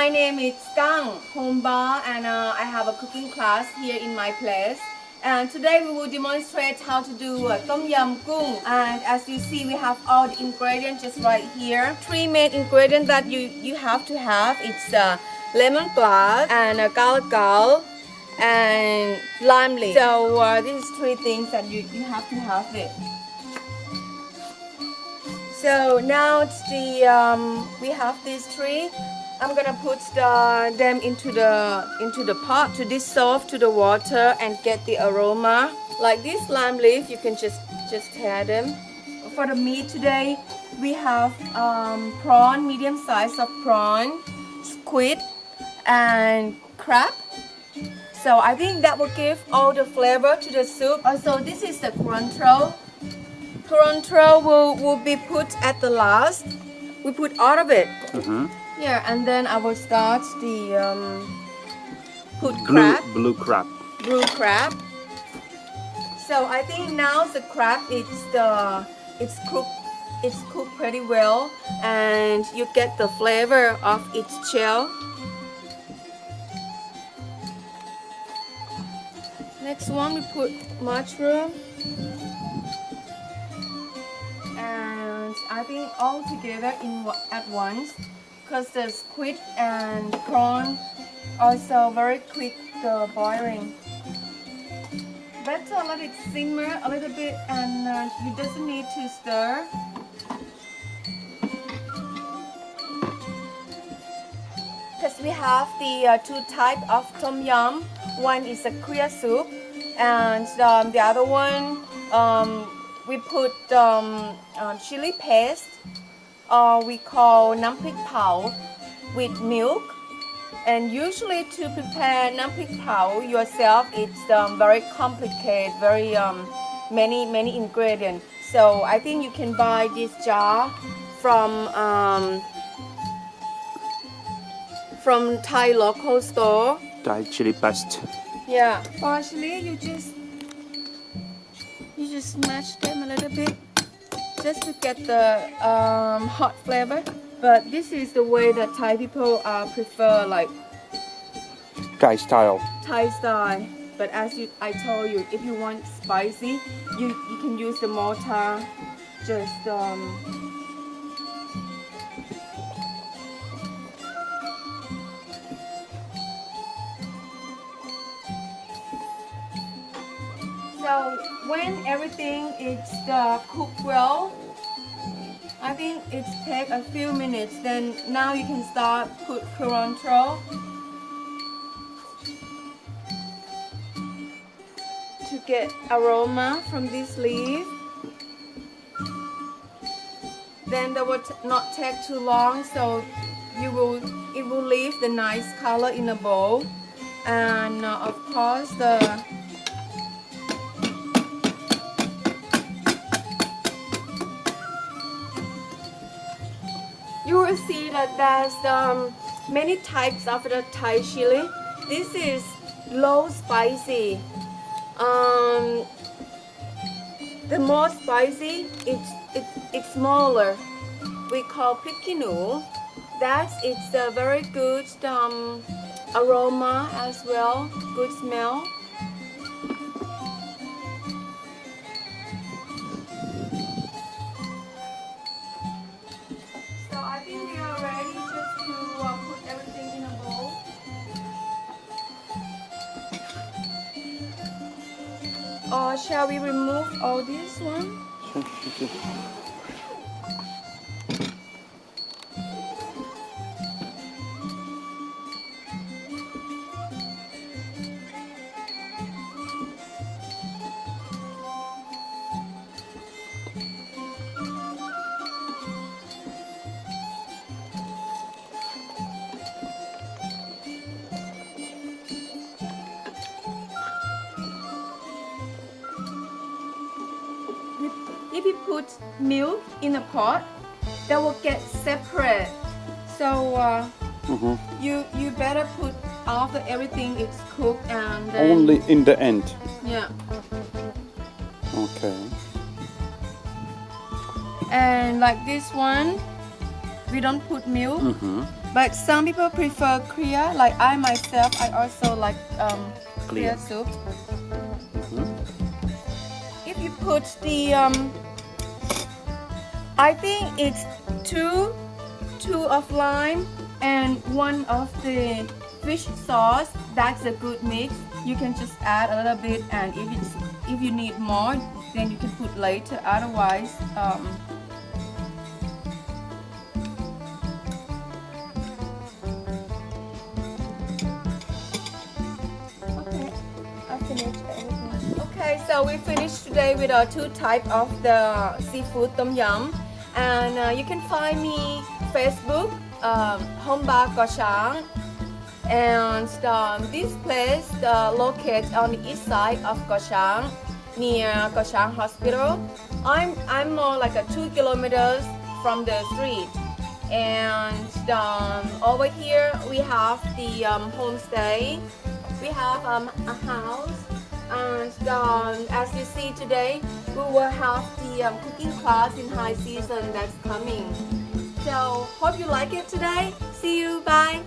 My name is Kang, homebar, and I have a cooking class here in my place. And today we will demonstrate how to do Tom Yam Kung. And as you see, we have all the ingredients just right here. Three main ingredients that you have to have. It's lemongrass and garlic gall and lime leaf. So these three things that you have to have it. So now it's we have these three. I'm gonna put them into the pot to dissolve to the water and get the aroma. Like this lime leaf, you can just tear them. For the meat today, we have prawn, medium size of prawn, squid, and crab. So I think that will give all the flavor to the soup. Also, this is the cilantro. Cilantro will be put at the last. We put all of it. Yeah, and then I will start the put crab. Blue crab. Blue crab. So I think now the crab it's cooked pretty well, and you get the flavor of its shell. Next one we put mushroom. And I think all together at once, because the squid and prawn also very quick boiling. Better let it simmer a little bit, and you doesn't need to stir. Because we have the two types of tom yum. One is a clear soup, and the other one we put chili paste, or we call nam phik pao, with milk. And usually to prepare nam phik pao yourself, it's very complicated, very many ingredients. So I think you can buy this jar from Thai local store. Thai chili paste. Yeah, partially you just smash them a little bit just to get the hot flavor. But this is the way that Thai people prefer, like Thai style. Thai style. But as I told you, if you want spicy, you can use the mortar. Just So when everything is cooked well, I think it takes a few minutes. Then now you can start put cilantro to get aroma from this leaf. Then that will not take too long, so it will leave the nice color in a bowl. And of course you will see that there's many types of the Thai chili. This is low spicy. The more spicy, it's smaller. We call pikinu. It's a very good aroma as well, good smell. I think we are ready just to put everything in a bowl. Or shall we remove all this one? Sure. If you put milk in a pot, that will get separate. So you better put after everything is cooked, and then Only in the end. Yeah. Okay. And like this one, We don't put milk, Mm-hmm. but some people prefer clear. Like I myself, I also like clear Clear. soup. Mm-hmm. If you put the I think it's two of lime and one of the fish sauce. That's a good mix. You can just add a little bit, and if you need more, then you can put later. Otherwise, okay, I finished everything. Okay, so we finished today with our two type of the seafood tom yum, and you can find me Facebook, homebar Koh Chang, and this place located on the east side of Koh Chang, near Koh Chang Hospital. I'm more like a 2 kilometers from the street, and over here we have the homestay. We have a house, and as you see today, we will have the cooking class in high season that's coming. So hope you like it today. See you. Bye.